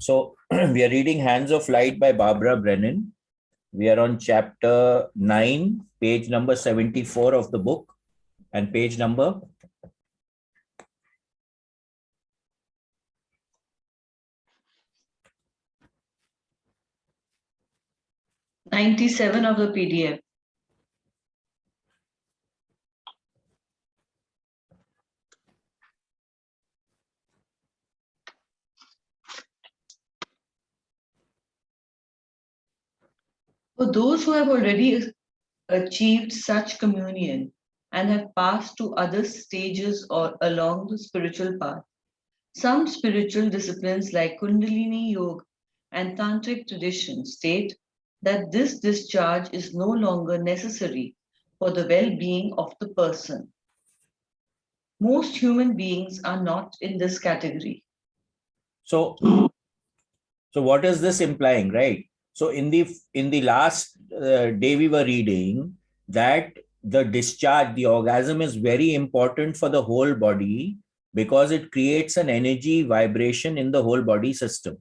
So we are reading Hands of Light by Barbara Brennan. We are on chapter 9, page number 74 of the book, and page number 97 of the PDF. For those who have already achieved such communion and have passed to other stages or along the spiritual path, some spiritual disciplines like Kundalini Yoga and Tantric traditions state that this discharge is no longer necessary for the well-being of the person. Most human beings are not in this category. so what is this implying, right? So in the last day we were reading that the discharge, the orgasm is very important for the whole body because it creates an energy vibration in the whole body system.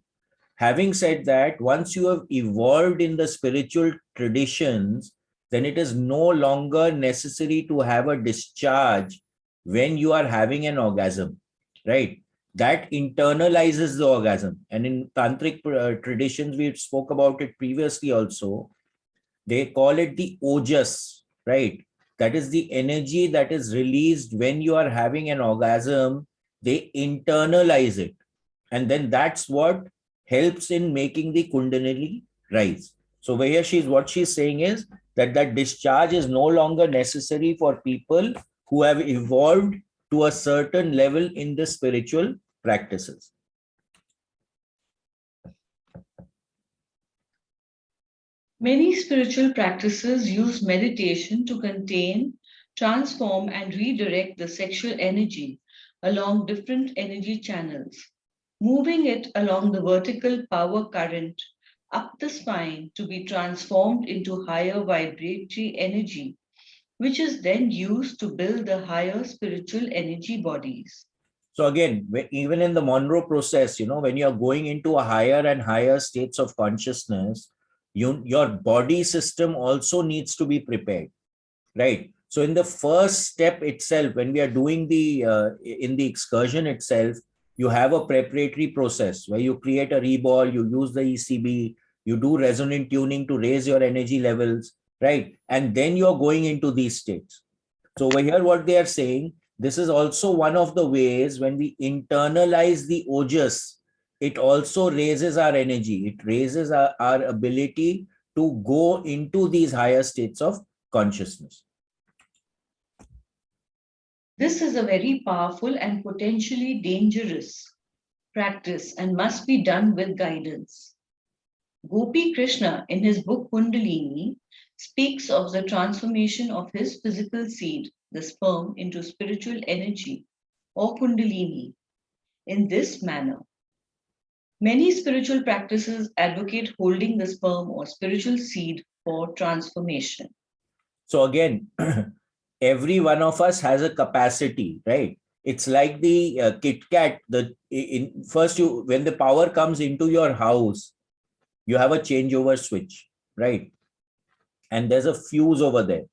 Having said that, once you have evolved in the spiritual traditions, then it is no longer necessary to have a discharge when you are having an orgasm, right? That internalizes the orgasm. And in tantric traditions, we spoke about it previously also. They call it the ojas, right? That is the energy that is released when you are having an orgasm. They internalize it. And then that's what helps in making the kundalini rise. So over here, what she's saying is that discharge is no longer necessary for people who have evolved to a certain level in the spiritual practices. Many spiritual practices use meditation to contain, transform, and redirect the sexual energy along different energy channels, moving it along the vertical power current up the spine to be transformed into higher vibratory energy, which is then used to build the higher spiritual energy bodies. So again, even in the Monroe process, when you're going into a higher and higher states of consciousness, your body system also needs to be prepared, right? So in the first step itself, when we are doing in the excursion itself, you have a preparatory process where you create a reball, you use the ECB, you do resonant tuning to raise your energy levels, right? And then you're going into these states. So over here, what they are saying, this is also one of the ways when we internalize the ojas, it also raises our energy. It raises our ability to go into these higher states of consciousness. This is a very powerful and potentially dangerous practice and must be done with guidance. Gopi Krishna, in his book Kundalini, speaks of the transformation of his physical seed, the sperm, into spiritual energy, or Kundalini, in this manner. Many spiritual practices advocate holding the sperm or spiritual seed for transformation. So again, every one of us has a capacity, right? It's like the Kit Kat. When the power comes into your house, you have a changeover switch, right? And there's a fuse over there.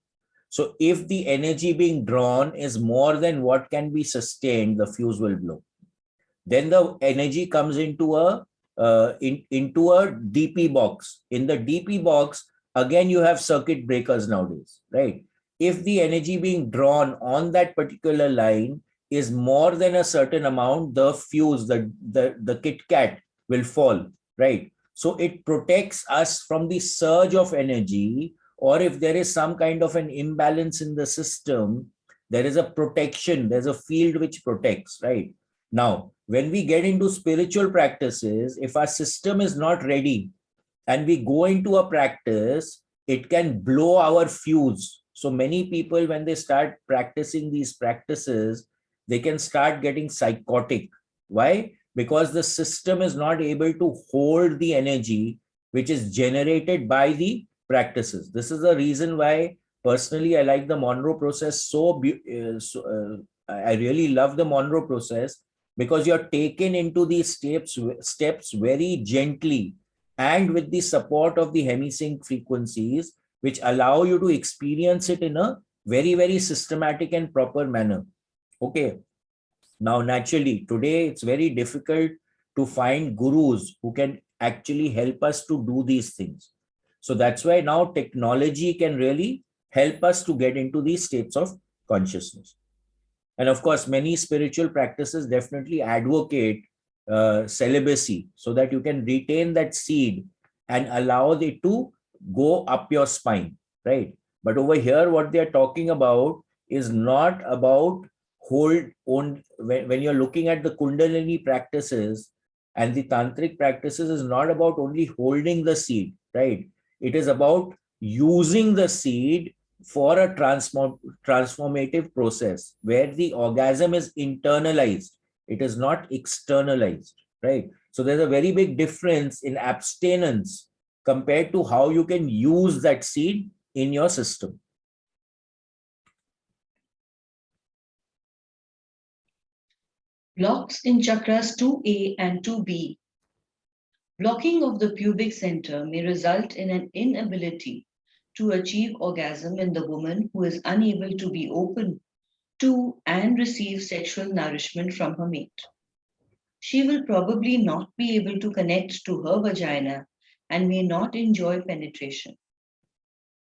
So if the energy being drawn is more than what can be sustained, the fuse will blow. Then the energy comes into into a DP box. In the DP box, again, you have circuit breakers nowadays, right? If the energy being drawn on that particular line is more than a certain amount, the fuse, the Kit Kat will fall, right? So it protects us from the surge of energy, or if there is some kind of an imbalance in the system, there is a protection, there's a field which protects, right? Now, when we get into spiritual practices, if our system is not ready and we go into a practice, it can blow our fuse. So many people, when they start practicing these practices, they can start getting psychotic. Why? Because the system is not able to hold the energy which is generated by the practices. This is the reason why personally I like the Monroe process I really love the Monroe process, because you're taken into these steps very gently and with the support of the hemisync frequencies, which allow you to experience it in a very, very systematic and proper manner. Okay. Now, naturally, today it's very difficult to find gurus who can actually help us to do these things. So that's why now technology can really help us to get into these states of consciousness. And of course, many spiritual practices definitely advocate celibacy so that you can retain that seed and allow it to go up your spine, right? But over here, what they're talking about is not about hold on. When you're looking at the Kundalini practices and the Tantric practices, is not about only holding the seed, right? It is about using the seed for a transformative process where the orgasm is internalized. It is not externalized, right? So there's a very big difference in abstinence compared to how you can use that seed in your system. Blocks in chakras 2A and 2B. Blocking of the pubic center may result in an inability to achieve orgasm in the woman who is unable to be open to and receive sexual nourishment from her mate. She will probably not be able to connect to her vagina and may not enjoy penetration.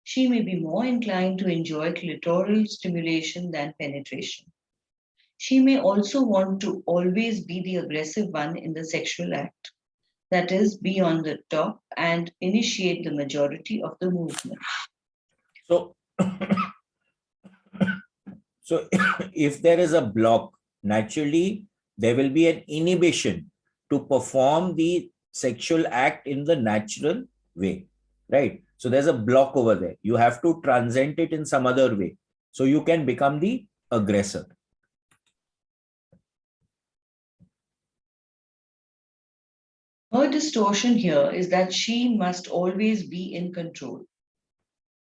She may be more inclined to enjoy clitoral stimulation than penetration. She may also want to always be the aggressive one in the sexual act, that is, be on the top and initiate the majority of the movement. So, so if there is a block, naturally, there will be an inhibition to perform the sexual act in the natural way, right? So there's a block over there. You have to transcend it in some other way. So you can become the aggressor. Her distortion here is that she must always be in control.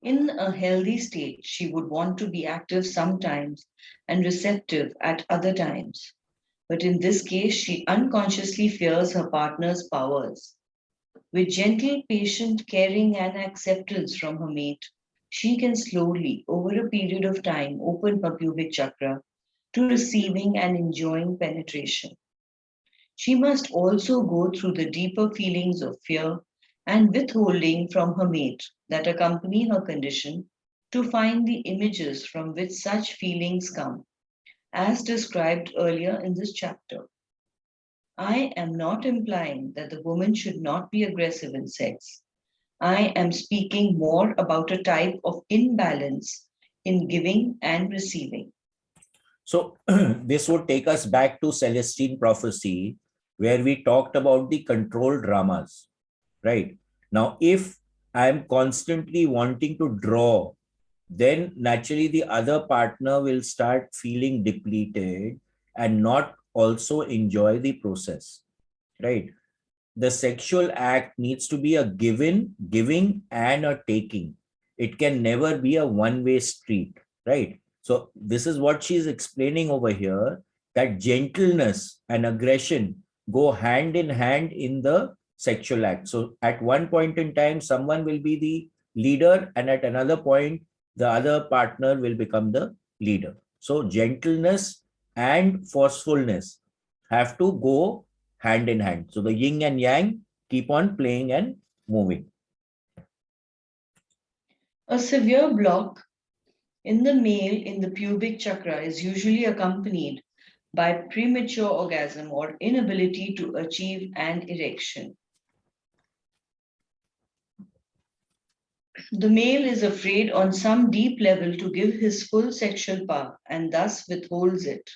In a healthy state, she would want to be active sometimes and receptive at other times. But in this case, she unconsciously fears her partner's powers. With gentle, patient, caring, and acceptance from her mate, she can slowly, over a period of time, open her pubic chakra to receiving and enjoying penetration. She must also go through the deeper feelings of fear and withholding from her mate that accompany her condition to find the images from which such feelings come, as described earlier in this chapter. I am not implying that the woman should not be aggressive in sex. I am speaking more about a type of imbalance in giving and receiving. So this would take us back to Celestine prophecy, where we talked about the control dramas, right? Now, if I'm constantly wanting to draw, then naturally the other partner will start feeling depleted and not also enjoy the process, right? The sexual act needs to be a giving and a taking. It can never be a one-way street, right? So this is what she's explaining over here, that gentleness and aggression go hand in hand in the sexual act. So at one point in time, someone will be the leader, and at another point, the other partner will become the leader. So gentleness and forcefulness have to go hand in hand. So the yin and yang keep on playing and moving. A severe block in the male in the pubic chakra is usually accompanied by premature orgasm or inability to achieve an erection. The male is afraid on some deep level to give his full sexual power and thus withholds it.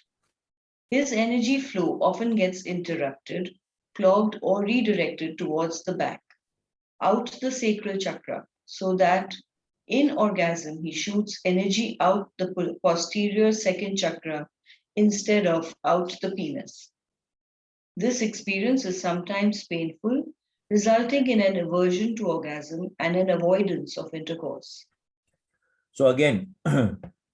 His energy flow often gets interrupted, clogged, or redirected towards the back, out the sacral chakra, so that in orgasm he shoots energy out the posterior second chakra instead of out the penis. This experience is sometimes painful, resulting in an aversion to orgasm and an avoidance of intercourse. So again,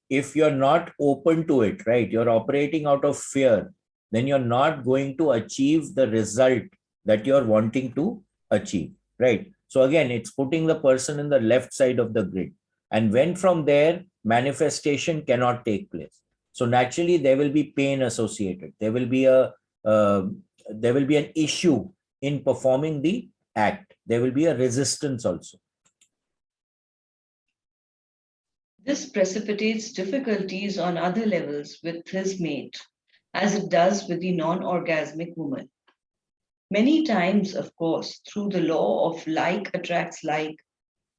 if you're not open to it, right, you're operating out of fear, then you're not going to achieve the result that you're wanting to achieve, right? So again, it's putting the person in the left side of the grid. And when from there, manifestation cannot take place. So naturally, there will be pain associated. There will be an issue in performing the act. There will be a resistance also. This precipitates difficulties on other levels with his mate, as it does with the non-orgasmic woman. Many times, of course, through the law of like attracts like,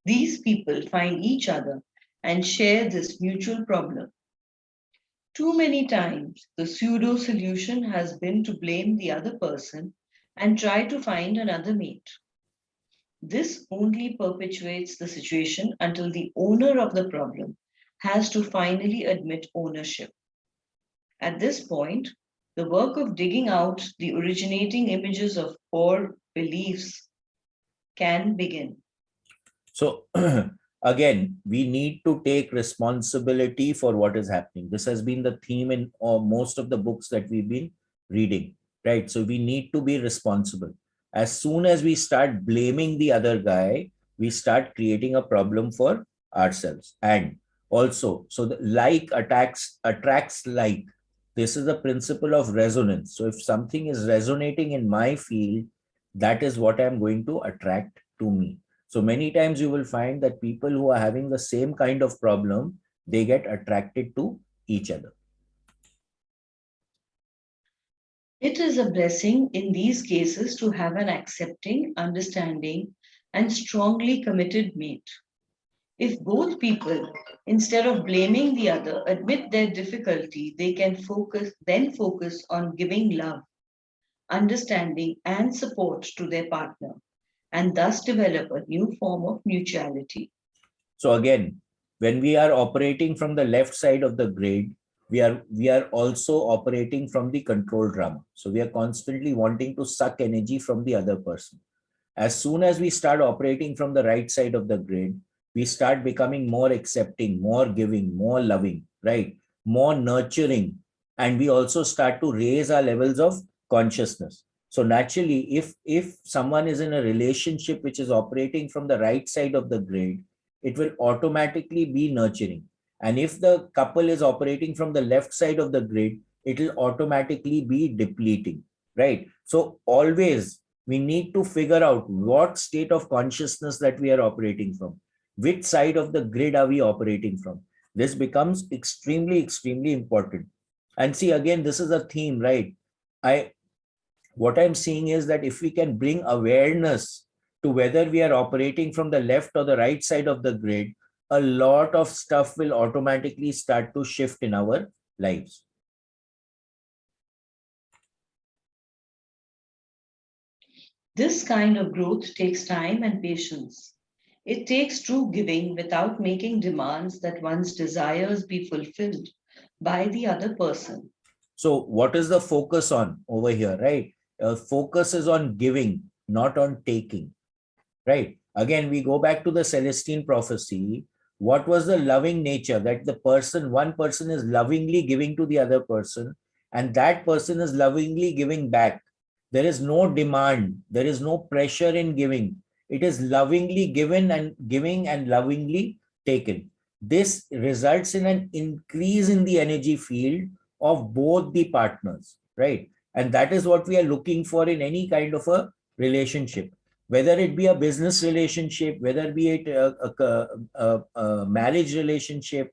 these people find each other and share this mutual problem. Too many times, the pseudo solution has been to blame the other person and try to find another mate. This only perpetuates the situation until the owner of the problem has to finally admit ownership. At this point, the work of digging out the originating images of core beliefs can begin. So again, we need to take responsibility for what is happening. This has been the theme in most of the books that we've been reading, right? So we need to be responsible. As soon as we start blaming the other guy, we start creating a problem for ourselves. And also, so the like attracts like. This is the principle of resonance. So if something is resonating in my field, that is what I'm going to attract to me. So many times you will find that people who are having the same kind of problem, they get attracted to each other. It is a blessing in these cases to have an accepting, understanding, and strongly committed mate. If both people, instead of blaming the other, admit their difficulty, they can focus on giving love, understanding, and support to their partner, and thus develop a new form of mutuality. So again, when we are operating from the left side of the grid, we are also operating from the control drama. So we are constantly wanting to suck energy from the other person. As soon as we start operating from the right side of the grid, we start becoming more accepting, more giving, more loving, right? More nurturing. And we also start to raise our levels of consciousness. So naturally, if someone is in a relationship which is operating from the right side of the grid, it will automatically be nurturing. And if the couple is operating from the left side of the grid, it will automatically be depleting, right? So always we need to figure out what state of consciousness that we are operating from. Which side of the grid are we operating from? This becomes extremely, extremely important. And see, again, this is a theme, right? What I'm seeing is that if we can bring awareness to whether we are operating from the left or the right side of the grid, a lot of stuff will automatically start to shift in our lives. This kind of growth takes time and patience. It takes true giving without making demands that one's desires be fulfilled by the other person. So what is the focus on over here, right? Focus is on giving, not on taking, right? Again, we go back to the Celestine prophecy. What was the loving nature that one person is lovingly giving to the other person, and that person is lovingly giving back. There is no demand. There is no pressure in giving. It is lovingly given and giving and lovingly taken. This results in an increase in the energy field of both the partners, right? And that is what we are looking for in any kind of a relationship, whether it be a business relationship, whether it be a marriage relationship,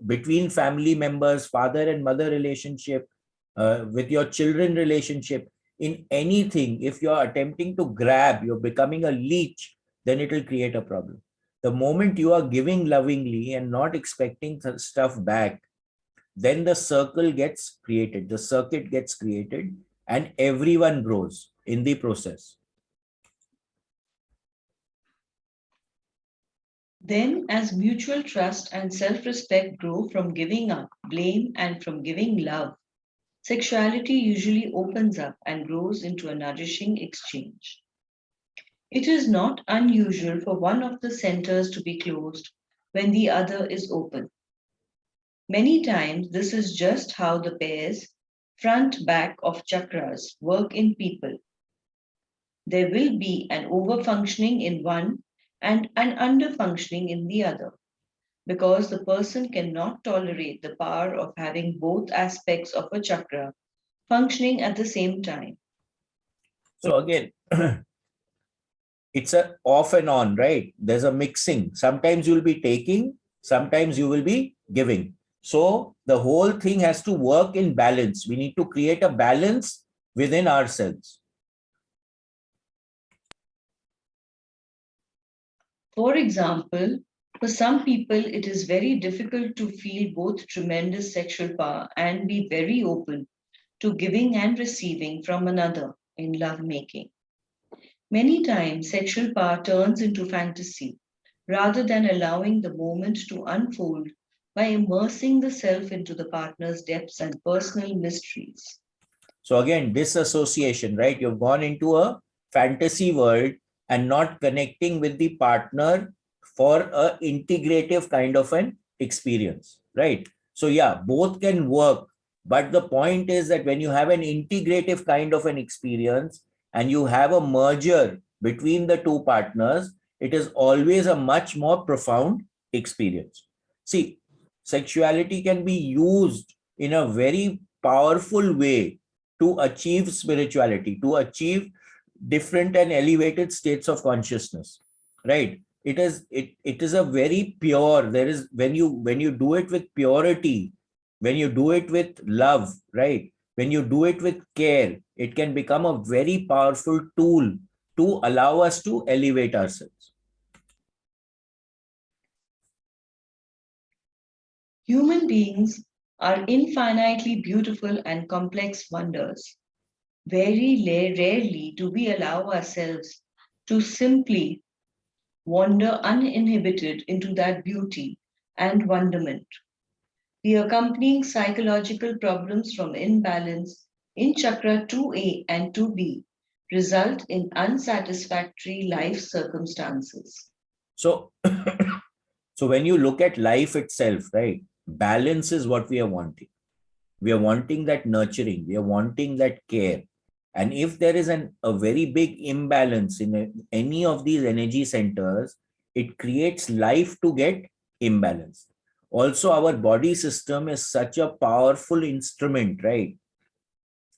between family members, father and mother relationship, with your children relationship. In anything, if you're attempting to grab, you're becoming a leech, then it will create a problem. The moment you are giving lovingly and not expecting stuff back, then the circle gets created, the circuit gets created, and everyone grows in the process. Then, as mutual trust and self respect grow from giving up blame and from giving love, sexuality usually opens up and grows into a nourishing exchange. It is not unusual for one of the centers to be closed when the other is open. Many times, this is just how the pairs front-back of chakras work in people, there will be an over-functioning in one and an under-functioning in the other, because the person cannot tolerate the power of having both aspects of a chakra functioning at the same time. So again, it's a off and on, right? There's a mixing. Sometimes you'll be taking, sometimes you will be giving. So the whole thing has to work in balance. We need to create a balance within ourselves. For example, for some people, it is very difficult to feel both tremendous sexual power and be very open to giving and receiving from another in lovemaking. Many times, sexual power turns into fantasy rather than allowing the moment to unfold by immersing the self into the partner's depths and personal mysteries. So again, disassociation, right? You've gone into a fantasy world and not connecting with the partner for a integrative kind of an experience, right? So yeah, both can work. But the point is that when you have an integrative kind of an experience and you have a merger between the two partners, it is always a much more profound experience. See, sexuality can be used in a very powerful way to achieve spirituality, to achieve different and elevated states of consciousness, right? It is a very pure. There is, when you do it with purity, when you do it with love, right? When you do it with care, it can become a very powerful tool to allow us to elevate ourselves. Human beings are infinitely beautiful and complex wonders. Very rarely do we allow ourselves to simply wander uninhibited into that beauty and wonderment. The accompanying psychological problems from imbalance in chakra 2A and 2B result in unsatisfactory life circumstances. So, so when you look at life itself, right, balance is what we are wanting. We are wanting that nurturing. We are wanting that care. And if there is a very big imbalance in any of these energy centers, it creates life to get imbalanced. Also, our body system is such a powerful instrument, right?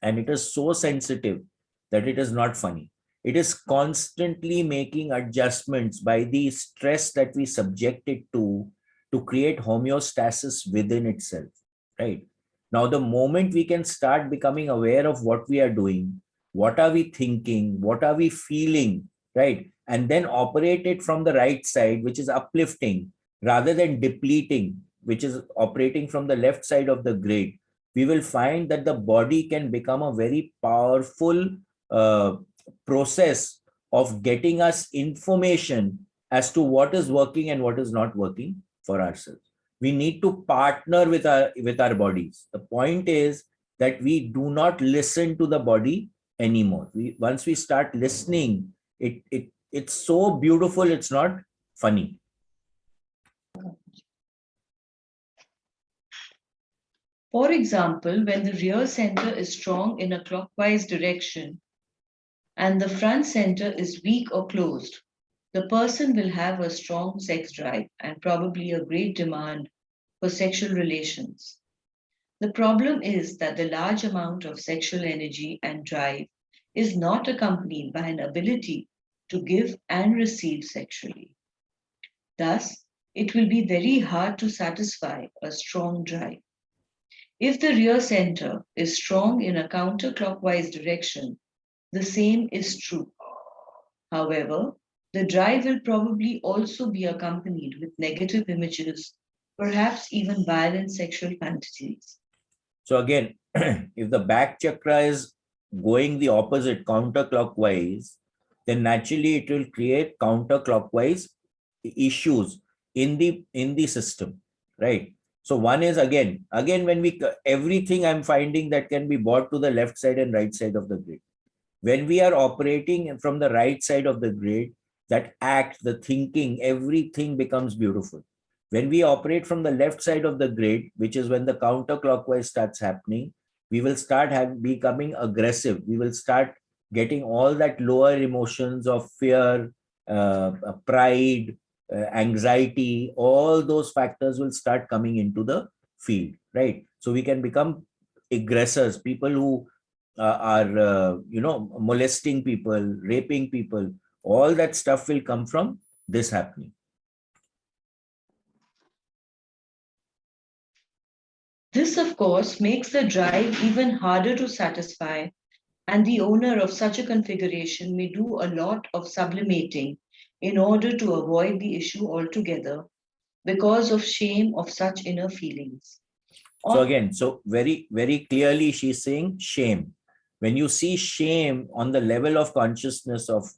And it is so sensitive that it is not funny. It is constantly making adjustments by the stress that we subject it to create homeostasis within itself, right? Now, the moment we can start becoming aware of what we are doing, what are we thinking, what are we feeling, right? And then operate it from the right side, which is uplifting, rather than depleting, which is operating from the left side of the grid, we will find that the body can become a very powerful process of getting us information as to what is working and what is not working for ourselves. We need to partner with our bodies. The point is that we do not listen to the body anymore. Once we start listening, it's so beautiful, it's not funny. For example, when the rear center is strong in a clockwise direction and the front center is weak or closed, the person will have a strong sex drive and probably a great demand for sexual relations. The problem is that the large amount of sexual energy and drive is not accompanied by an ability to give and receive sexually. Thus, it will be very hard to satisfy a strong drive. If the rear center is strong in a counterclockwise direction, the same is true. However, the drive will probably also be accompanied with negative images, perhaps even violent sexual fantasies. So again, if the back chakra is going the opposite, counterclockwise, then naturally it will create counterclockwise issues in the system, right? So one is again when we everything I'm finding that can be brought to the left side and right side of the grid. When we are operating from the right side of the grid, that act, the thinking, everything becomes beautiful. When we operate from the left side of the grid, which is when the counterclockwise starts happening, we will start becoming aggressive. We will start getting all that lower emotions of fear, pride, anxiety. All those factors will start coming into the field, right? So we can become aggressors, people who are molesting people, raping people. All that stuff will come from this happening. This, of course, makes the drive even harder to satisfy, and the owner of such a configuration may do a lot of sublimating in order to avoid the issue altogether because of shame of such inner feelings. So again, so very, very clearly she's saying shame. When you see shame on the level of consciousness of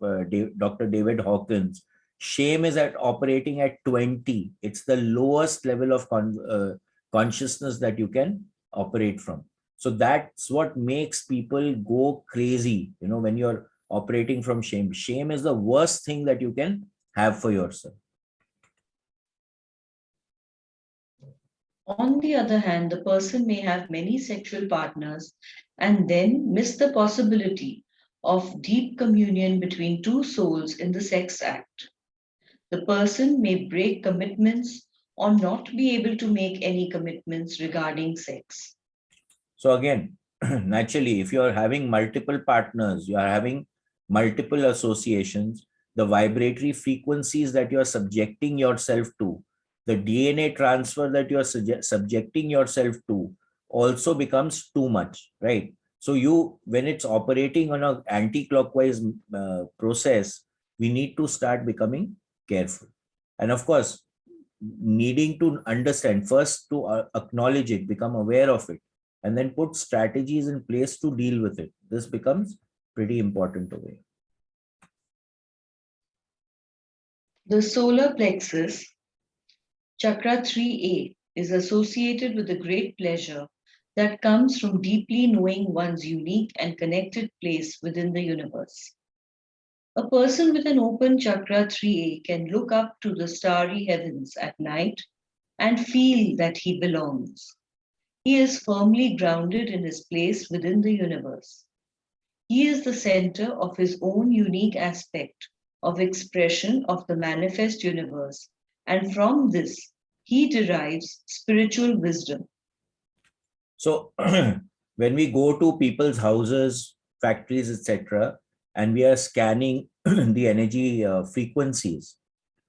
Dr. David Hawkins, shame is at operating at 20. It's the lowest level of consciousness that you can operate from. So that's what makes people go crazy. When you're operating from shame, shame is the worst thing that you can have for yourself. On the other hand, the person may have many sexual partners and then miss the possibility of deep communion between two souls in the sex act. The person may break commitments or not be able to make any commitments regarding sex. So again, naturally, if you're having multiple partners, you are having multiple associations, the vibratory frequencies that you're subjecting yourself to, the DNA transfer that you're subjecting yourself to also becomes too much, right? So when it's operating on an anti-clockwise process, we need to start becoming careful. And of course, needing to understand first, to acknowledge it, become aware of it, and then put strategies in place to deal with it. This becomes pretty important over here. The solar plexus, chakra 3A, is associated with the great pleasure that comes from deeply knowing one's unique and connected place within the universe. A person with an open chakra 3A can look up to the starry heavens at night and feel that he belongs. He is firmly grounded in his place within the universe. He is the center of his own unique aspect of expression of the manifest universe, and from this, he derives spiritual wisdom. So when we go to people's houses, factories, etc., and we are scanning the energy frequencies,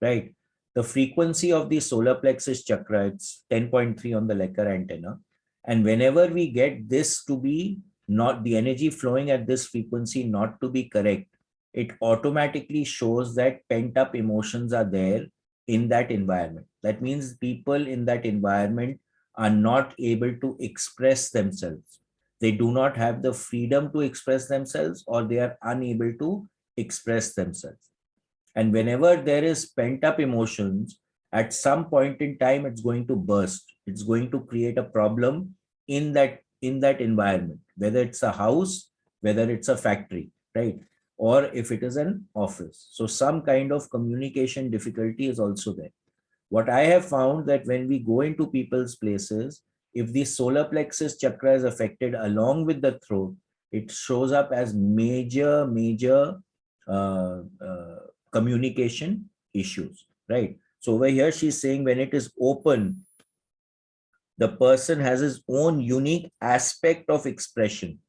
right? The frequency of the solar plexus chakra, it's 10.3 on the Lecker antenna. And whenever we get this to be not the energy flowing at this frequency, not to be correct, it automatically shows that pent up emotions are there in that environment. That means people in that environment are not able to express themselves. They do not have the freedom to express themselves, or they are unable to express themselves. And whenever there is pent up emotions, at some point in time, it's going to burst. It's going to create a problem in that environment, whether it's a house, whether it's a factory, right? Or if it is an office. So some kind of communication difficulty is also there. What I have found that when we go into people's places, if the solar plexus chakra is affected along with the throat, it shows up as major uh, uh, communication issues, right? So over here, she's saying when it is open, the person has his own unique aspect of expression,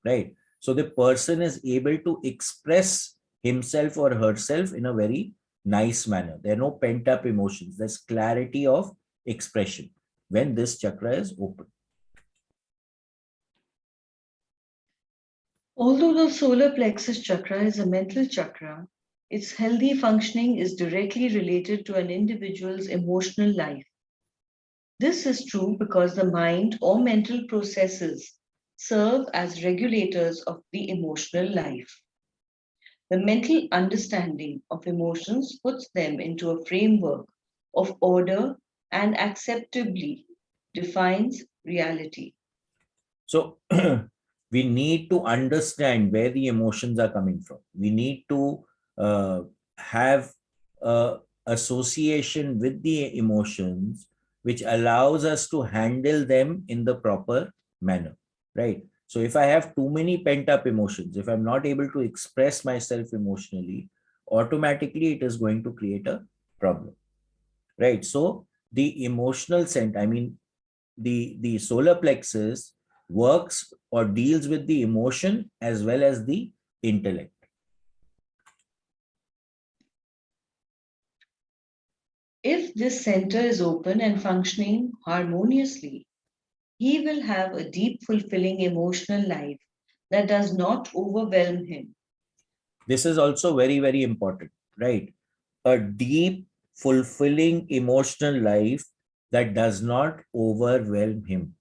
right? So the person is able to express himself or herself in a very nice manner. There are no pent up emotions. There's clarity of expression when this chakra is open. Although the solar plexus chakra is a mental chakra, its healthy functioning is directly related to an individual's emotional life. This is true because the mind or mental processes serve as regulators of the emotional life. The mental understanding of emotions puts them into a framework of order and acceptably defines reality. So we need to understand where the emotions are coming from. We need to have association with the emotions, which allows us to handle them in the proper manner. right? So if I have too many pent up emotions, if I'm not able to express myself emotionally, automatically it is going to create a problem, right? So the emotional center, I mean, the solar plexus works or deals with the emotion as well as the intellect. If this center is open and functioning harmoniously, he will have a deep, fulfilling emotional life that does not overwhelm him. This is also very, very important, right? A deep, fulfilling emotional life that does not overwhelm him.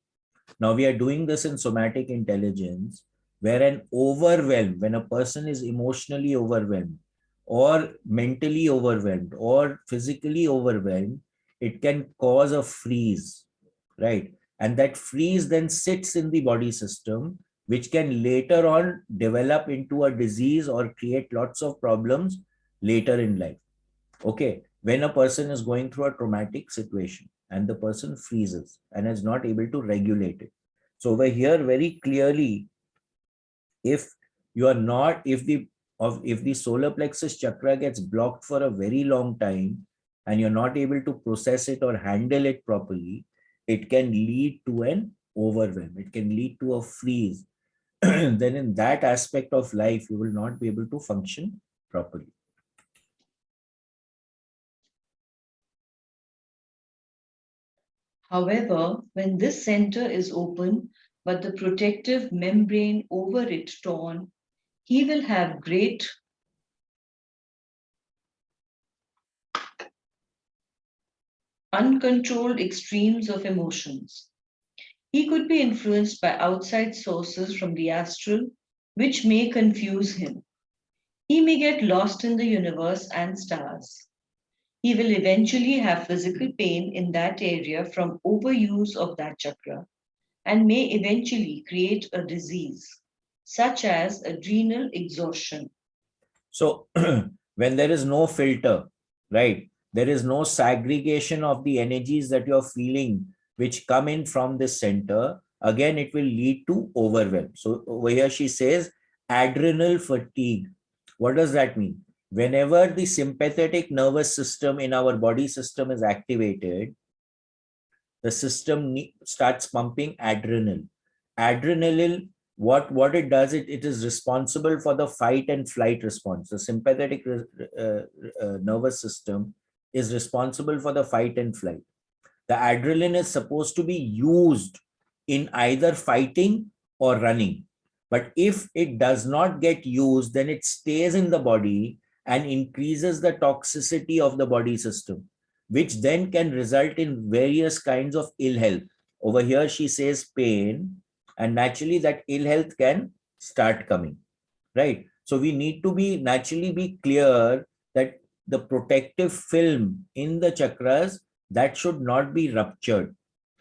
Now, we are doing this in somatic intelligence, where an overwhelm, when a person is emotionally overwhelmed, or mentally overwhelmed, or physically overwhelmed, it can cause a freeze, right? And that freeze then sits in the body system, which can later on develop into a disease or create lots of problems later in life. Okay, when a person is going through a traumatic situation and the person freezes and is not able to regulate it. So over here, very clearly, if you are not, if the solar plexus chakra gets blocked for a very long time and you're not able to process it or handle it properly, it can lead to an overwhelm. It can lead to a freeze. Then in that aspect of life, you will not be able to function properly. However, when this center is open but the protective membrane over it torn, he will have great uncontrolled extremes of emotions. He could be influenced by outside sources from the astral, which may confuse him. He may get lost in the universe and stars. He will eventually have physical pain in that area from overuse of that chakra and may eventually create a disease, such as adrenal exhaustion. So when there is no filter, right, there is no segregation of the energies that you're feeling, which come in from this center, again, it will lead to overwhelm. So over here, she says adrenal fatigue. What does that mean? Whenever the sympathetic nervous system in our body system is activated, the system starts pumping adrenal. Adrenaline, what it does, it is responsible for the fight and flight response. The sympathetic nervous system is responsible for the fight and flight. The adrenaline is supposed to be used in either fighting or running. But if it does not get used, then it stays in the body and increases the toxicity of the body system, which then can result in various kinds of ill health. Over here, she says pain, and naturally that ill health can start coming, right? So we need to be naturally be clear that the protective film in the chakras, that should not be ruptured.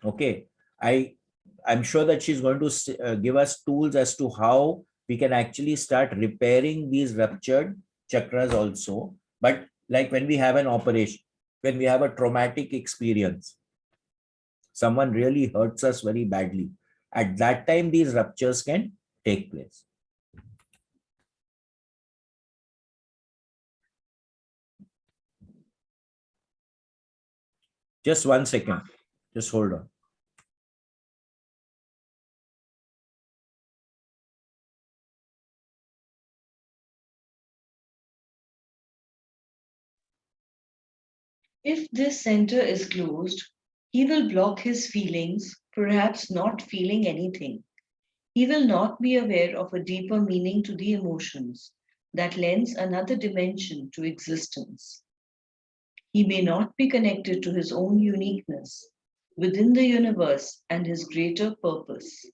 Okay, I'm sure that she's going to give us tools as to how we can actually start repairing these ruptured chakras also. But like when we have an operation, when we have a traumatic experience, someone really hurts us very badly, at that time these ruptures can take place. Just 1 second, just hold on. If this center is closed, he will block his feelings, perhaps not feeling anything. He will not be aware of a deeper meaning to the emotions that lends another dimension to existence. He may not be connected to his own uniqueness within the universe and his greater purpose.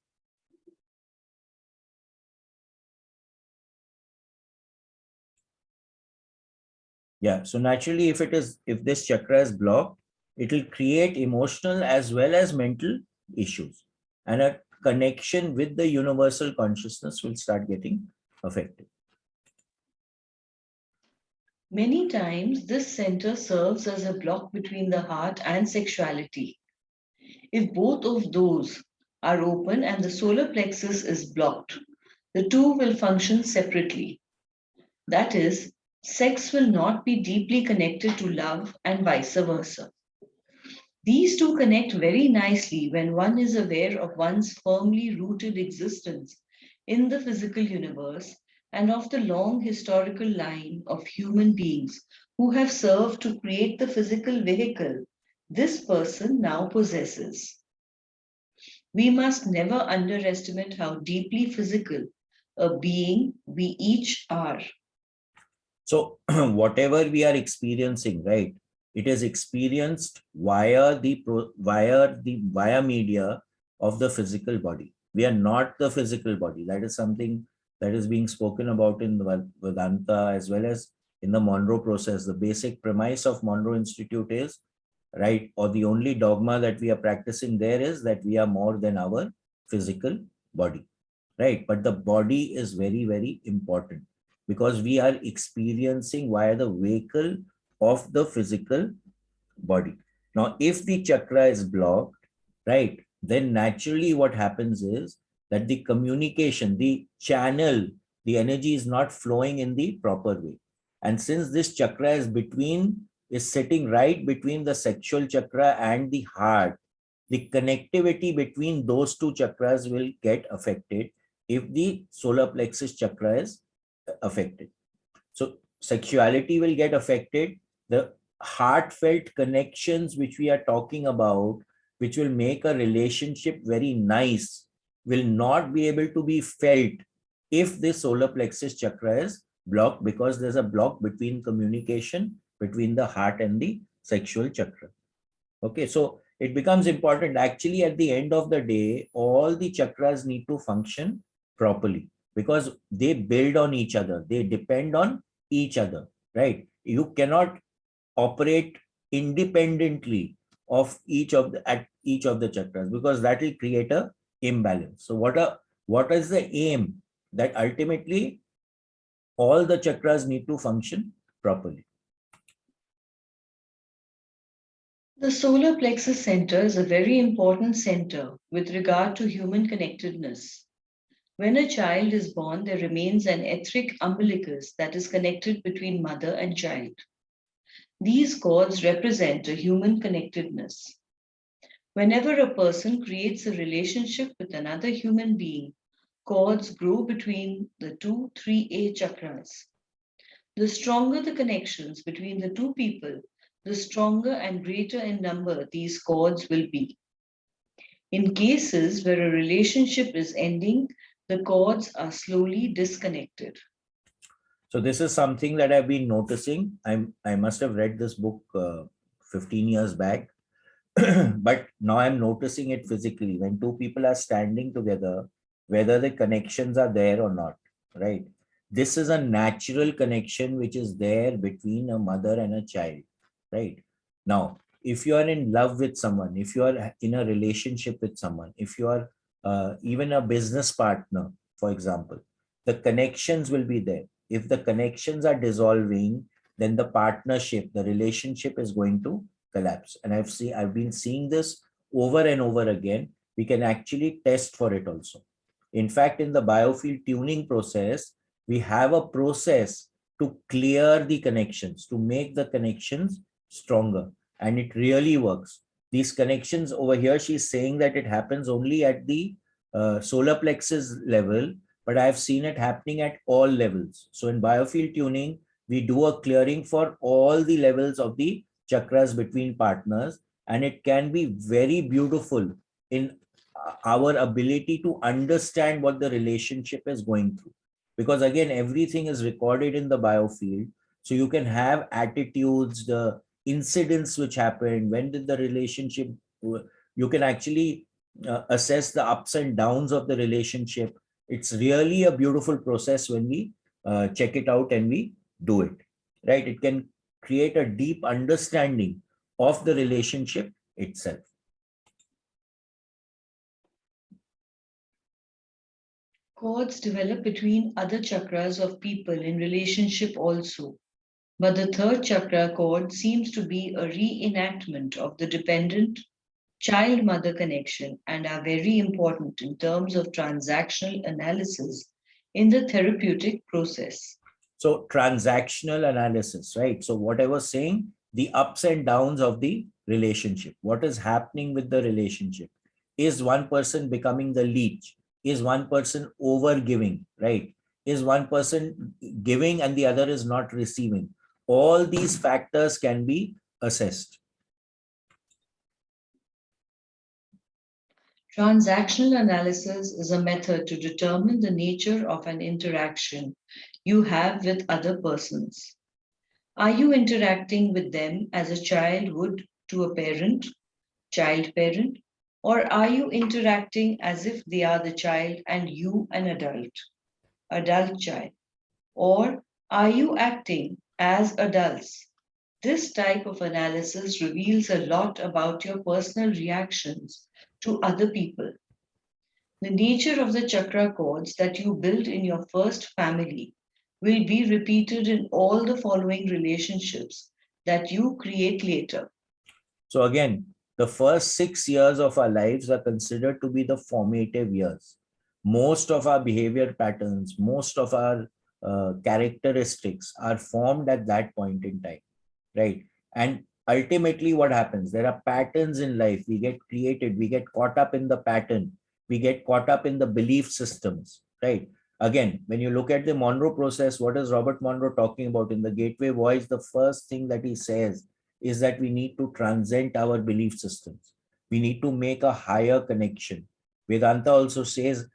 Yeah, so naturally, if this chakra is blocked, it will create emotional as well as mental issues, and a connection with the universal consciousness will start getting affected. Many times, this center serves as a block between the heart and sexuality. If both of those are open and the solar plexus is blocked, the two will function separately. That is, sex will not be deeply connected to love and vice versa. These two connect very nicely when one is aware of one's firmly rooted existence in the physical universe and of the long historical line of human beings who have served to create the physical vehicle this person now possesses. We must never underestimate how deeply physical a being we each are. So whatever we are experiencing, right, it is experienced via media of the physical body. We are not the physical body. That is something that is being spoken about in Vedanta as well as in the Monroe process. The basic premise of Monroe Institute is, right, or the only dogma that we are practicing there is that we are more than our physical body, right? But the body is very, very important because we are experiencing via the vehicle of the physical body. Now, if the chakra is blocked, right, then naturally what happens is that the communication, the channel, the energy is not flowing in the proper way. And since this chakra is sitting right between the sexual chakra and the heart, the connectivity between those two chakras will get affected if the solar plexus chakra is affected. So sexuality will get affected. The heartfelt connections which we are talking about, which will make a relationship very nice, will not be able to be felt if the solar plexus chakra is blocked, because there's a block between communication between the heart and the sexual chakra. Okay, so it becomes important. Actually, at the end of the day, all the chakras need to function properly because they build on each other. They depend on each other, right? You cannot operate independently of each of the chakras because that will create a imbalance. So what is the aim? That ultimately all the chakras need to function properly. The solar plexus center is a very important center with regard to human connectedness. When a child is born, there remains an etheric umbilicus that is connected between mother and child. These cords represent a human connectedness. Whenever a person creates a relationship with another human being, cords grow between the two 3A chakras. The stronger the connections between the two people, the stronger and greater in number these cords will be. In cases where a relationship is ending, the cords are slowly disconnected. So this is something that I've been noticing. I must have read this book 15 years back, but now I'm noticing it physically. When two people are standing together, whether the connections are there or not, right? This is a natural connection which is there between a mother and a child, right? Now, if you are in love with someone, if you are in a relationship with someone, if you are even a business partner, for example, the connections will be there. If the connections are dissolving, then the partnership, the relationship is going to collapse. And I've been seeing this over and over again. We can actually test for it also. In fact, in the biofield tuning process, we have a process to clear the connections, to make the connections stronger. And it really works. These connections over here, she's saying that it happens only at the solar plexus level, but I've seen it happening at all levels. So in biofield tuning, we do a clearing for all the levels of the chakras between partners, and it can be very beautiful in our ability to understand what the relationship is going through. Because again, everything is recorded in the biofield. So you can have attitudes, the incidents which happened, when did the relationship, you can actually assess the ups and downs of the relationship. It's really a beautiful process when we check it out and we do it, right? It can create a deep understanding of the relationship itself. Cords develop between other chakras of people in relationship also. But the third chakra cord seems to be a reenactment of the dependent child-mother connection and are very important in terms of transactional analysis in the therapeutic process. So transactional analysis, right? So what I was saying, the ups and downs of the relationship. What is happening with the relationship? Is one person becoming the leech? Is one person over giving, right? Is one person giving and the other is not receiving? All these factors can be assessed. Transactional analysis is a method to determine the nature of an interaction you have with other persons. Are you interacting with them as a child would to a parent, child parent, or are you interacting as if they are the child and you an adult, adult child? Or are you acting as adults? This type of analysis reveals a lot about your personal reactions to other people. The nature of the chakra codes that you build in your first family will be repeated in all the following relationships that you create later. So again, the first 6 years of our lives are considered to be the formative years. Most of our behavior patterns, most of our characteristics are formed at that point in time, right? And ultimately what happens, there are patterns in life. We get created, we get caught up in the pattern, we get caught up in the belief systems, right? Again, when you look at the Monroe process, what is Robert Monroe talking about in the Gateway Voice? The first thing that he says is that we need to transcend our belief systems. We need to make a higher connection. Vedanta also says,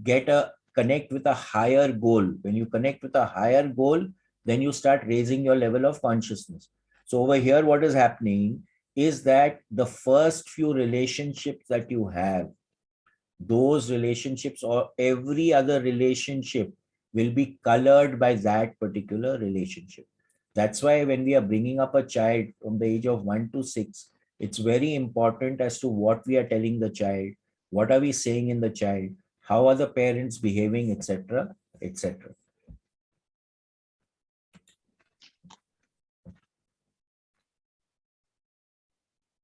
connect with a higher goal. When you connect with a higher goal, then you start raising your level of consciousness. So over here, what is happening is that the first few relationships that you have, those relationships or every other relationship will be colored by that particular relationship. That's why when we are bringing up a child from the age of 1 to 6, it's very important as to what we are telling the child, what are we saying in the child, how are the parents behaving, etc., etc.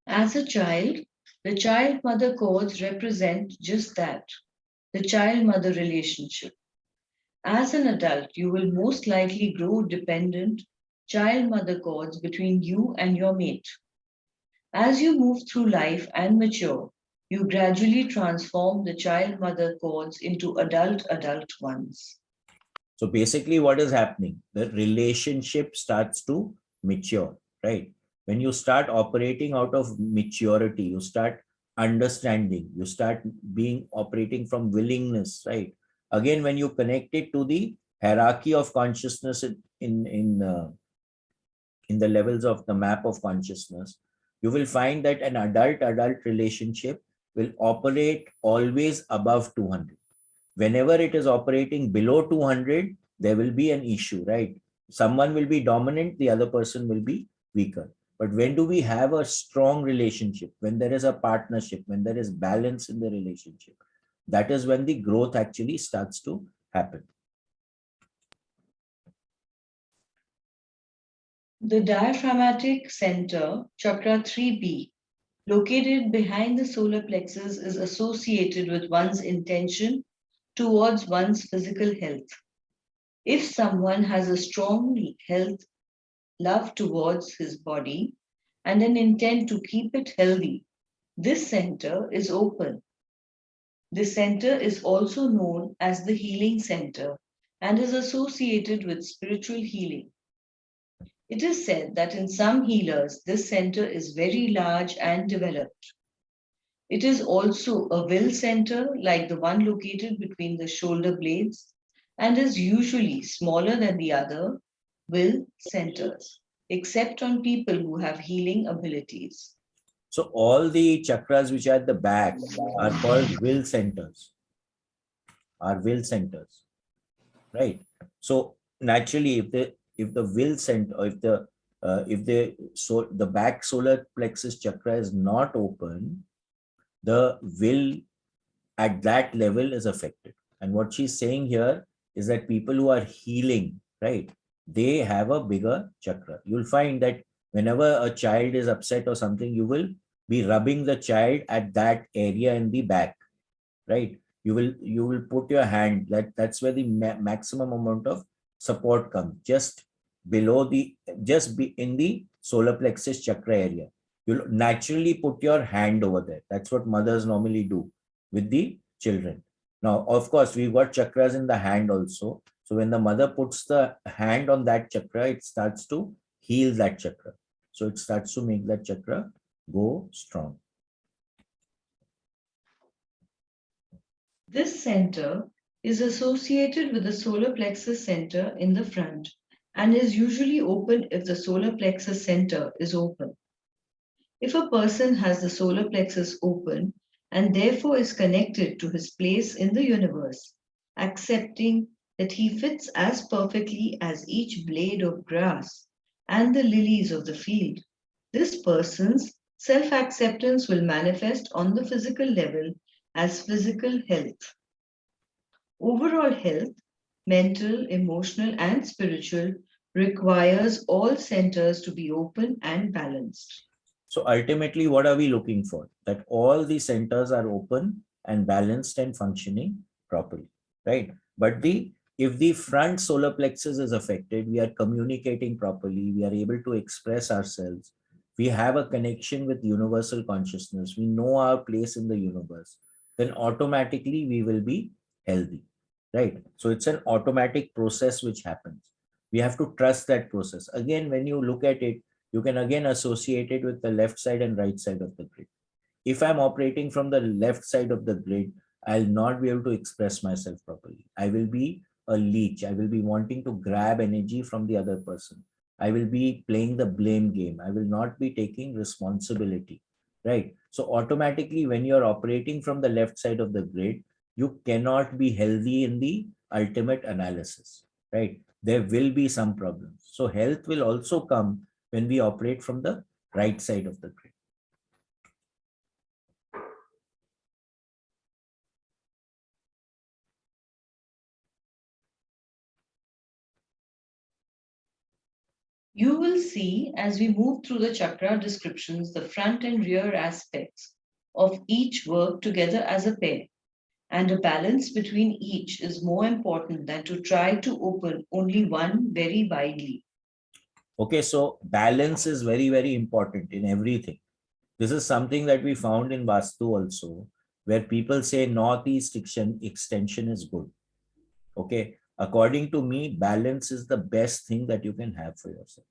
As a child, the child mother codes represent just that, the child mother relationship. As an adult, you will most likely grow dependent child mother codes between you and your mate. As you move through life and mature, you gradually transform the child mother codes into adult ones. So basically what is happening, the relationship starts to mature, right? When you start operating out of maturity, you start understanding, you start being operating from willingness, right? Again, when you connect it to the hierarchy of consciousness in the levels of the map of consciousness, you will find that an adult relationship will operate always above 200. Whenever it is operating below 200, there will be an issue, right? Someone will be dominant, the other person will be weaker. But when do we have a strong relationship? When there is a partnership, when there is balance in the relationship, that is when the growth actually starts to happen. The diaphragmatic center, chakra 3B, located behind the solar plexus, is associated with one's intention towards one's physical health. If someone has a strong health love towards his body and an intent to keep it healthy, this center is open. This center is also known as the healing center and is associated with spiritual healing. It is said that in some healers, this center is very large and developed. It is also a will center like the one located between the shoulder blades and is usually smaller than the other will centers, except on people who have healing abilities. So all the chakras which are at the back are called will centers, right? So naturally, if the will center, or if the back solar plexus chakra is not open, the will at that level is affected. And what she's saying here is that people who are healing, right, they have a bigger chakra. You'll find that whenever a child is upset or something, you will be rubbing the child at that area in the back, right? You will put your hand, that's where the maximum amount of support comes, just below the, just be in the solar plexus chakra area. You'll naturally put your hand over there. That's what mothers normally do with the children. Now, of course, we've got chakras in the hand also. So when the mother puts the hand on that chakra, it starts to heal that chakra. So it starts to make that chakra go strong. This center is associated with the solar plexus center in the front and is usually open if the solar plexus center is open. If a person has the solar plexus open and therefore is connected to his place in the universe, accepting that he fits as perfectly as each blade of grass and the lilies of the field, this person's self-acceptance will manifest on the physical level as physical health. Overall health, mental, emotional, and spiritual, requires all centers to be open and balanced. So ultimately, what are we looking for? That all the centers are open and balanced and functioning properly, right? But if the front solar plexus is affected, we are communicating properly, we are able to express ourselves, we have a connection with universal consciousness, we know our place in the universe, then automatically we will be healthy, right? So it's an automatic process which happens. We have to trust that process. Again, when you look at it, you can again associate it with the left side and right side of the grid. If I'm operating from the left side of the grid, I'll not be able to express myself properly. I will be a leech. I will be wanting to grab energy from the other person. I will be playing the blame game. I will not be taking responsibility, right? So automatically, when you're operating from the left side of the grid, you cannot be healthy in the ultimate analysis, right? There will be some problems. So health will also come when we operate from the right side of the grid. You will see as we move through the chakra descriptions, the front and rear aspects of each work together as a pair, and a balance between each is more important than to try to open only one very widely. Okay, so balance is very, very important in everything. This is something that we found in Vastu also, where people say northeast extension is good. Okay, according to me, balance is the best thing that you can have for yourself.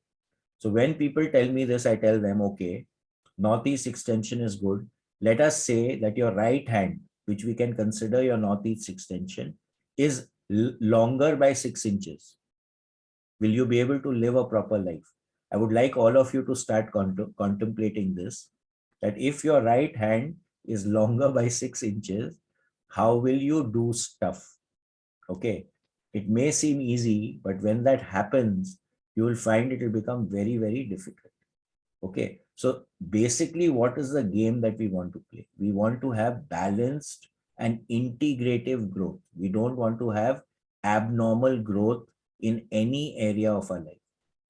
So when people tell me this, I tell them, okay, northeast extension is good. Let us say that your right hand, which we can consider your northeast extension, is longer by 6 inches. Will you be able to live a proper life? I would like all of you to start contemplating this, that if your right hand is longer by 6 inches, how will you do stuff? Okay. It may seem easy, but when that happens, you will find it will become very, very difficult. Okay. So basically, what is the game that we want to play? We want to have balanced and integrative growth. We don't want to have abnormal growth in any area of our life.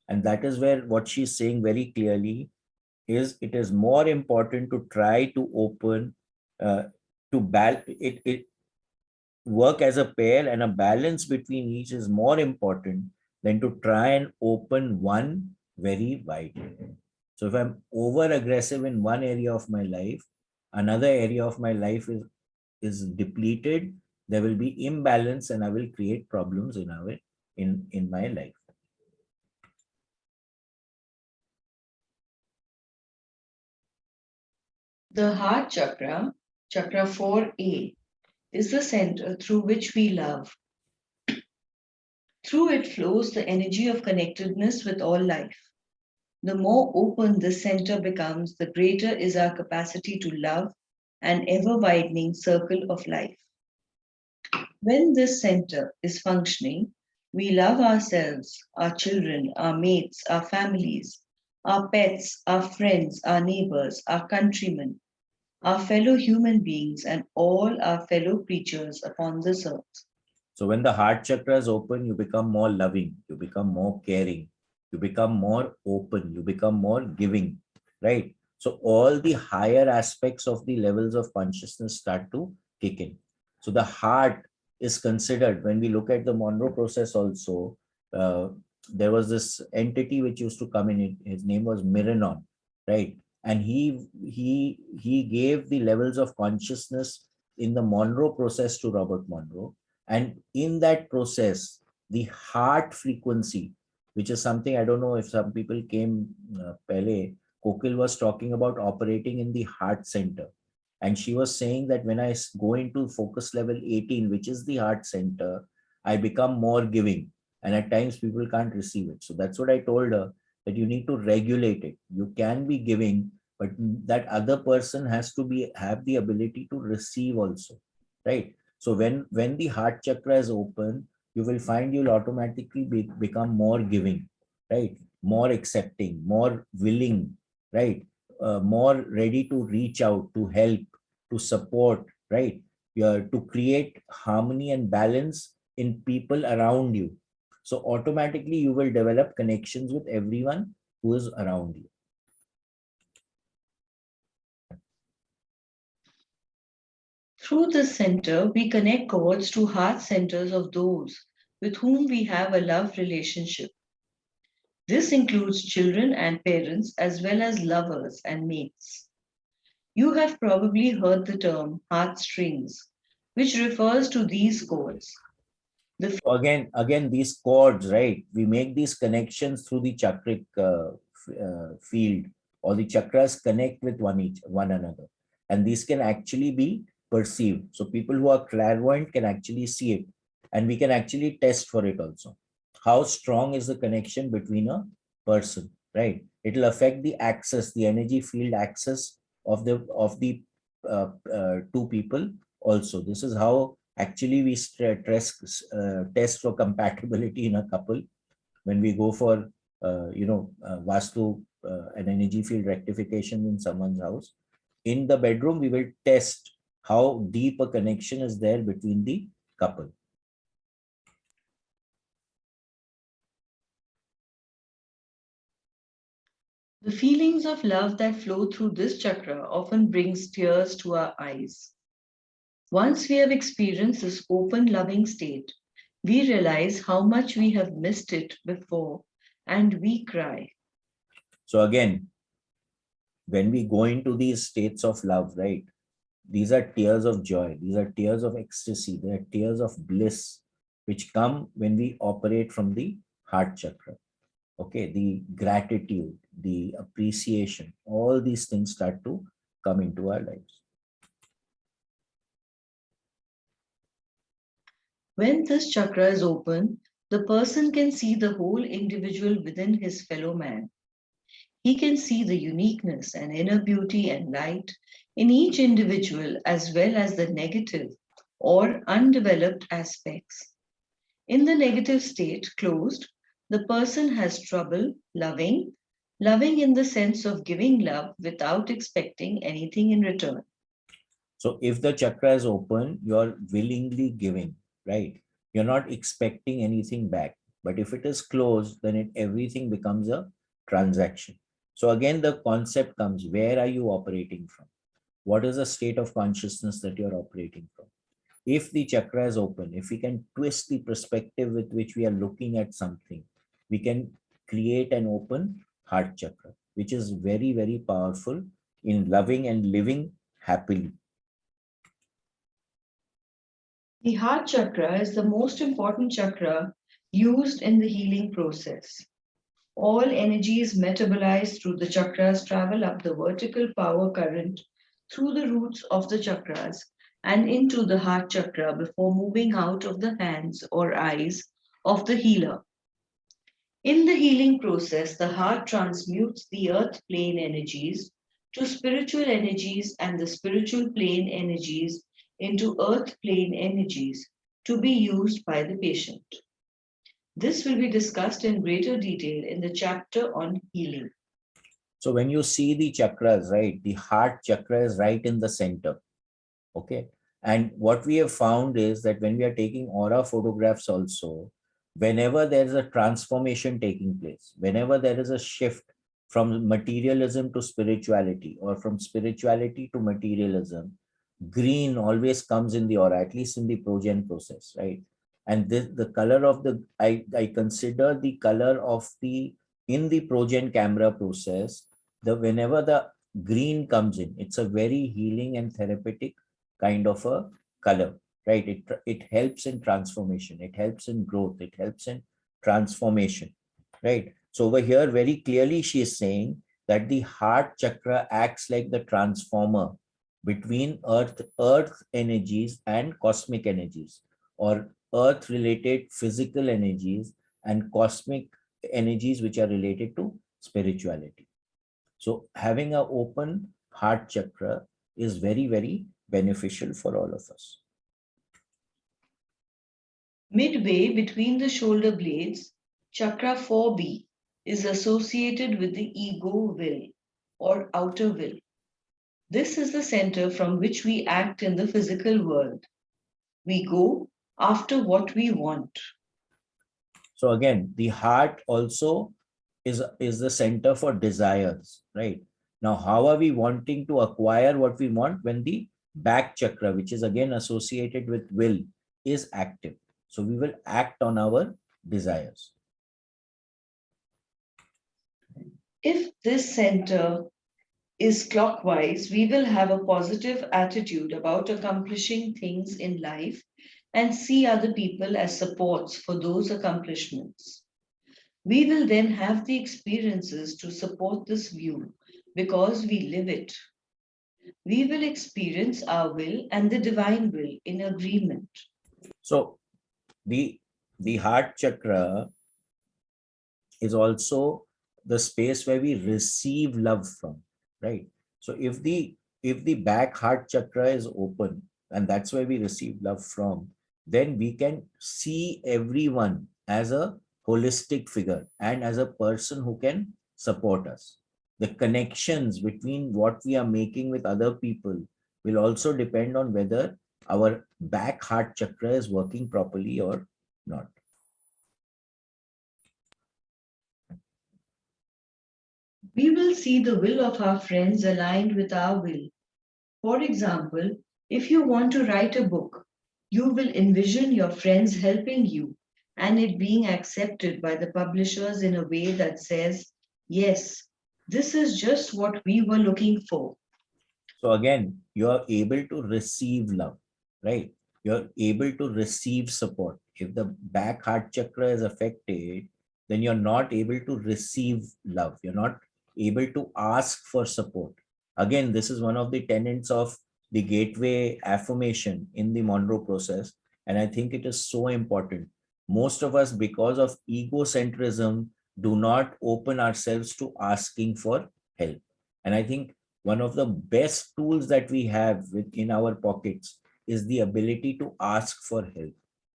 And that is where what she's saying very clearly is it is more important to try to open, it work as a pair, and a balance between each is more important than to try and open one very widely. So if I'm over aggressive in one area of my life, another area of my life is depleted, there will be imbalance and I will create problems in my life. The heart chakra, chakra 4A, is the center through which we love. Through it flows the energy of connectedness with all life. The more open this center becomes, the greater is our capacity to love an ever-widening circle of life. When this center is functioning, we love ourselves, our children, our mates, our families, our pets, our friends, our neighbors, our countrymen, our fellow human beings, and all our fellow creatures upon this earth. So when the heart chakra is open, you become more loving, you become more caring, you become more open, you become more giving, right? So all the higher aspects of the levels of consciousness start to kick in. So the heart is considered, when we look at the Monroe process also, there was this entity which used to come in, his name was Miranon, right? And he gave the levels of consciousness in the Monroe process to Robert Monroe. And in that process, the heart frequency, which is something I don't know if some people came Pele, Kokil was talking about operating in the heart center. And she was saying that when I go into focus level 18, which is the heart center, I become more giving. And at times people can't receive it. So that's what I told her, that you need to regulate it. You can be giving, but that other person has to have the ability to receive also, right? So when the heart chakra is open, you will find you'll automatically become more giving, right? More accepting, more willing, right? More ready to reach out, to help, to support, right? To create harmony and balance in people around you. So automatically you will develop connections with everyone who is around you. Through this center, we connect cords to heart centers of those with whom we have a love relationship. This includes children and parents as well as lovers and mates. You have probably heard the term heartstrings, which refers to these cords. Again, these cords, right? We make these connections through the chakric field, or the chakras connect with one another, and these can actually be perceived. So people who are clairvoyant can actually see it, and we can actually test for it also. How strong is the connection between a person, right? It will affect the access, the energy field access of the two people also. This is how actually we test for compatibility in a couple. When we go for vastu, an energy field rectification in someone's house, in the bedroom we will test how deep a connection is there between the couple. The feelings of love that flow through this chakra often brings tears to our eyes. Once we have experienced this open, loving state, we realize how much we have missed it before, and we cry. So again, when we go into these states of love, right, these are tears of joy, these are tears of ecstasy, they are tears of bliss, which come when we operate from the heart chakra. Okay, the gratitude, the appreciation, all these things start to come into our lives. When this chakra is open, the person can see the whole individual within his fellow man. He can see the uniqueness and inner beauty and light in each individual, as well as the negative or undeveloped aspects. In the negative state, closed, the person has trouble loving in the sense of giving love without expecting anything in return. So if the chakra is open, you're willingly giving, right? You're not expecting anything back. But if it is closed, then everything becomes a transaction. So again, the concept comes, where are you operating from? What is the state of consciousness that you're operating from? If the chakra is open, if we can twist the perspective with which we are looking at something, we can create an open heart chakra, which is very, very powerful in loving and living happily. The heart chakra is the most important chakra used in the healing process. All energies metabolized through the chakras travel up the vertical power current through the roots of the chakras and into the heart chakra before moving out of the hands or eyes of the healer. In the healing process, the heart transmutes the earth plane energies to spiritual energies and the spiritual plane energies into earth plane energies to be used by the patient. This will be discussed in greater detail in the chapter on healing. So when you see the chakras, right, the heart chakra is right in the center. Okay. And what we have found is that when we are taking aura photographs also, whenever there is a transformation taking place, whenever there is a shift, from materialism to spirituality, or from spirituality to materialism, green always comes in the aura, at least in the progen process, right? And this, the color of the, I consider the color of the, in the progen camera process, the whenever the green comes in, it's a very healing and therapeutic kind of a color, right? It helps in transformation, it helps in growth, it helps in transformation, right? So over here, very clearly, she is saying that the heart chakra acts like the transformer between earth energies and cosmic energies, or earth related physical energies and cosmic energies which are related to spirituality. So having an open heart chakra is very, very beneficial for all of us. Midway between the shoulder blades, chakra 4B is associated with the ego will or outer will. This is the center from which we act in the physical world. We go after what we want. So again, the heart also is the center for desires, right? Now, how are we wanting to acquire what we want when the back chakra, which is again associated with will, is active? So we will act on our desires. If this center is clockwise, we will have a positive attitude about accomplishing things in life and see other people as supports for those accomplishments. We will then have the experiences to support this view because we live it. We will experience our will and the divine will in agreement. So the heart chakra is also the space where we receive love from, right? So if the back heart chakra is open, and that's where we receive love from, then we can see everyone as a holistic figure and as a person who can support us. The connections between what we are making with other people will also depend on whether our back heart chakra is working properly or not. We will see the will of our friends aligned with our will. For example, if you want to write a book, you will envision your friends helping you and it being accepted by the publishers in a way that says, yes, this is just what we were looking for. So again, you're able to receive love, right? You're able to receive support. If the back heart chakra is affected, then you're not able to receive love. You're not able to ask for support. Again, this is one of the tenets of the gateway affirmation in the Monroe process. And I think it is so important. Most of us, because of egocentrism, do not open ourselves to asking for help. And I think one of the best tools that we have within our pockets is the ability to ask for help.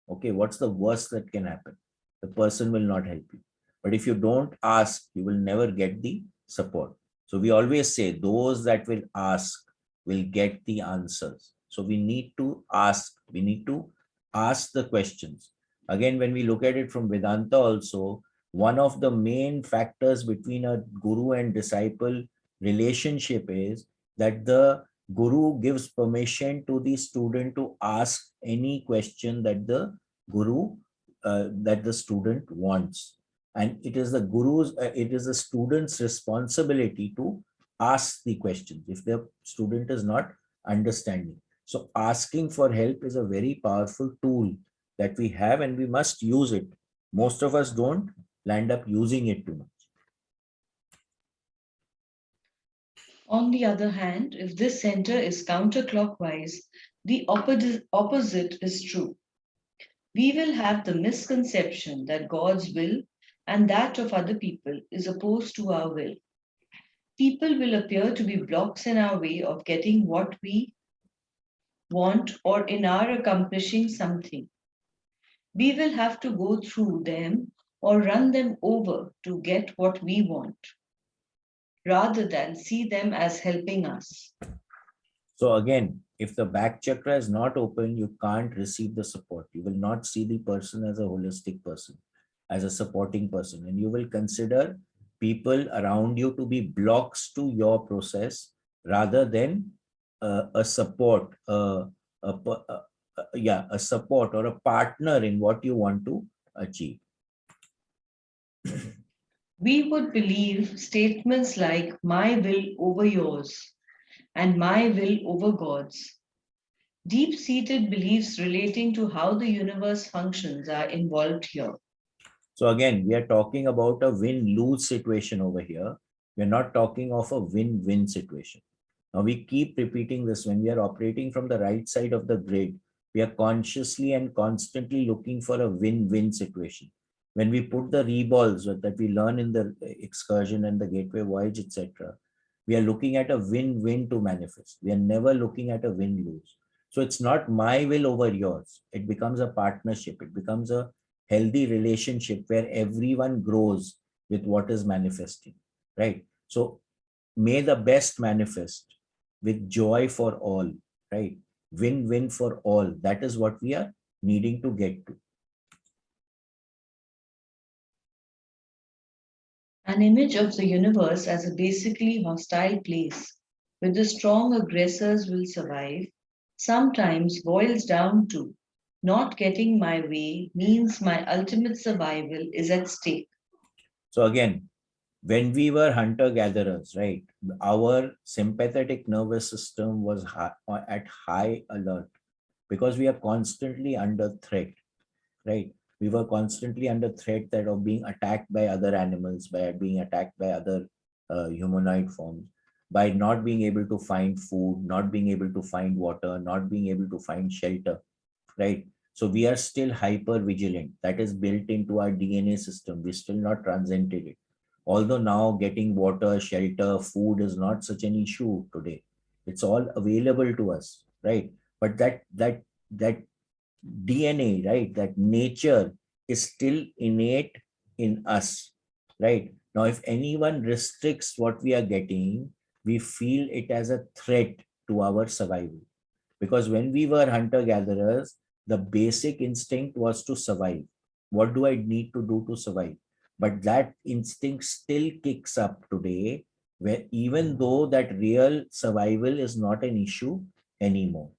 Okay, what's the worst that can happen? The person will not help you. But if you don't ask, you will never get the support. So we always say those that will ask will get the answers. So we need to ask. We need to ask the questions. Again, when we look at it from Vedanta also, one of the main factors between a guru and disciple relationship is that the guru gives permission to the student to ask any question that the guru that the student wants, and it is the it is the student's responsibility to ask the questions if the student is not understanding. So asking for help is a very powerful tool that we have, and we must use it. Most of us don't land up using it too much. On the other hand, if this center is counterclockwise, the opposite is true. We will have the misconception that God's will and that of other people is opposed to our will. People will appear to be blocks in our way of getting what we want or in our accomplishing something. We will have to go through them or run them over to get what we want, rather than see them as helping us. So again, if the back chakra is not open, you can't receive the support. You will not see the person as a holistic person, as a supporting person, and you will consider people around you to be blocks to your process rather than a support, a support or a partner in what you want to achieve. We would believe statements like my will over yours and my will over God's. Deep-seated beliefs relating to how the universe functions are involved here. So again, we are talking about a win-lose situation over here. We're not talking of a win-win situation. Now we keep repeating this when we are operating from the right side of the grid. We are consciously and constantly looking for a win-win situation. When we put the reballs that we learn in the excursion and the gateway voyage, etc., we are looking at a win-win to manifest. We are never looking at a win-lose. So it's not my will over yours. It becomes a partnership. It becomes a healthy relationship where everyone grows with what is manifesting, right? So may the best manifest with joy for all, right? Win-win for all. That is what we are needing to get to. An image of the universe as a basically hostile place where the strong aggressors will survive sometimes boils down to not getting my way means my ultimate survival is at stake. So again, when we were hunter-gatherers, right, our sympathetic nervous system was at high alert because we are constantly under threat, right? We were constantly under threat that of being attacked by other animals, by being attacked by other humanoid forms, by not being able to find food, not being able to find water, not being able to find shelter, right? So we are still hyper vigilant. That is built into our DNA system. We still not transcended it. Although now getting water, shelter, food is not such an issue today. It's all available to us, right? But that DNA, right? That nature is still innate in us, right? Now, if anyone restricts what we are getting, we feel it as a threat to our survival. Because when we were hunter-gatherers, the basic instinct was to survive. What do I need to do to survive? But that instinct still kicks up today, where even though that real survival is not an issue anymore.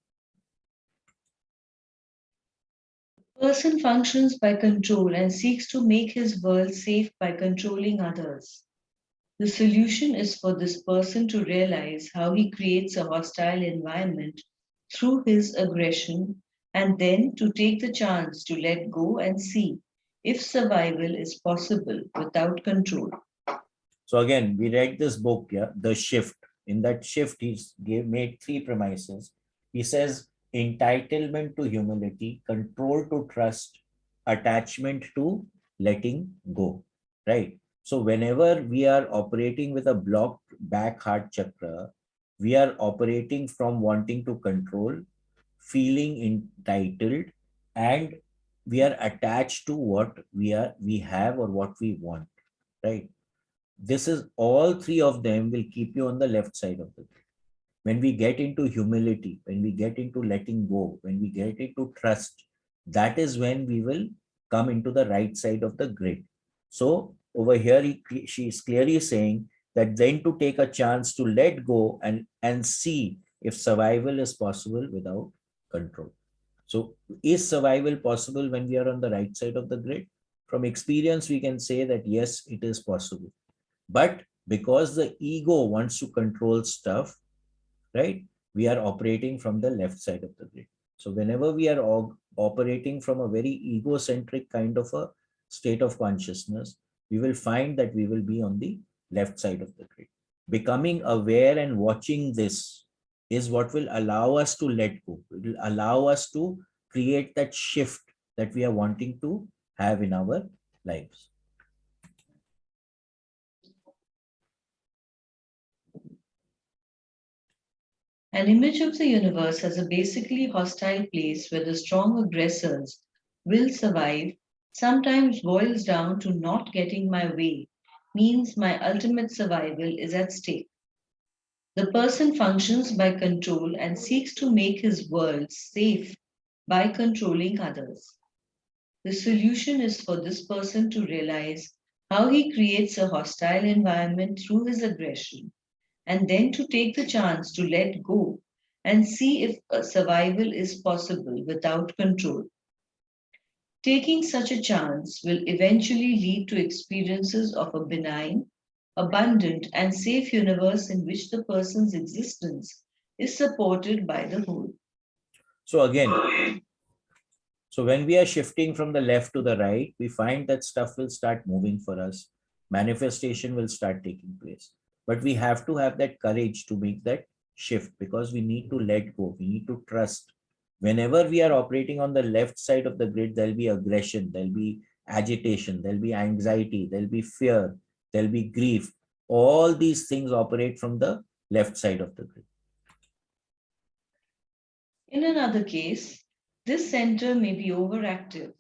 Person functions by control and seeks to make his world safe by controlling others. The solution is for this person to realize how he creates a hostile environment through his aggression and then to take the chance to let go and see if survival is possible without control. So again, we read this book, yeah, The Shift. In that shift, made three premises. He says entitlement to humility, control to trust, attachment to letting go, right? So whenever we are operating with a blocked back heart chakra, we are operating from wanting to control, feeling entitled, and we are attached to what we have or what we want, right? This is all three of them will keep you on the left side of the grid. When we get into humility, when we get into letting go, when we get into trust, that is when we will come into the right side of the grid. So over here, she is clearly saying that then to take a chance to let go and see if survival is possible without control. So is survival possible when we are on the right side of the grid? From experience, we can say that yes, it is possible. But because the ego wants to control stuff, right, we are operating from the left side of the grid. So whenever we are operating from a very egocentric kind of a state of consciousness, we will find that we will be on the left side of the grid. Becoming aware and watching this is what will allow us to let go. It will allow us to create that shift that we are wanting to have in our lives. An image of the universe as a basically hostile place where the strong aggressors will survive sometimes boils down to not getting my way, means my ultimate survival is at stake. The person functions by control and seeks to make his world safe by controlling others. The solution is for this person to realize how he creates a hostile environment through his aggression, and then to take the chance to let go and see if a survival is possible without control. Taking such a chance will eventually lead to experiences of a benign, abundant, and safe universe in which the person's existence is supported by the whole. So again, so when we are shifting from the left to the right, we find that stuff will start moving for us. Manifestation will start taking place. But we have to have that courage to make that shift because we need to let go. We need to trust. Whenever we are operating on the left side of the grid, there'll be aggression, there'll be agitation, there'll be anxiety, there'll be fear, there'll be grief. All these things operate from the left side of the grid. In another case, this center may be overactive.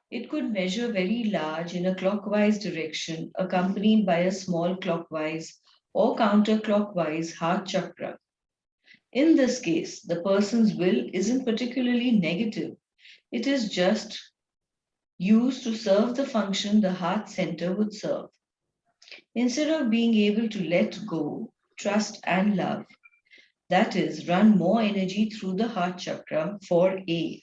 It could measure very large in a clockwise direction, accompanied by a small clockwise or counterclockwise heart chakra. In this case, the person's will isn't particularly negative. It is just used to serve the function the heart center would serve. Instead of being able to let go, trust, and love, that is, run more energy through the heart chakra for A,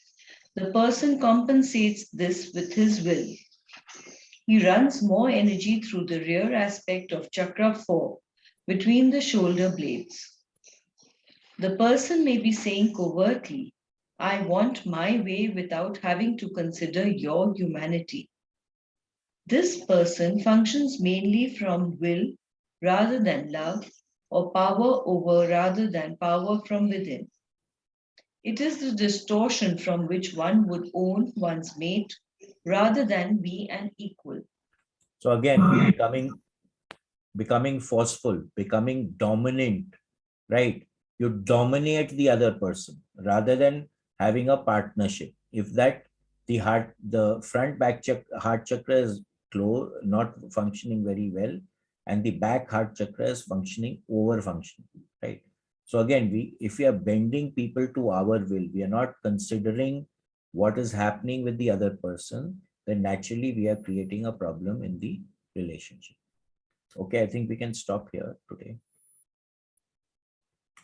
the person compensates this with his will. He runs more energy through the rear aspect of chakra 4, between the shoulder blades. The person may be saying covertly, I want my way without having to consider your humanity. This person functions mainly from will rather than love, or power over rather than power from within. It is the distortion from which one would own one's mate rather than be an equal. So again, becoming forceful, becoming dominant, right? You dominate the other person rather than having a partnership. If that the front heart chakra is not functioning very well, and the back heart chakra is functioning over functioning, right? So again, if we are bending people to our will, we are not considering what is happening with the other person, then naturally we are creating a problem in the relationship. Okay, I think we can stop here.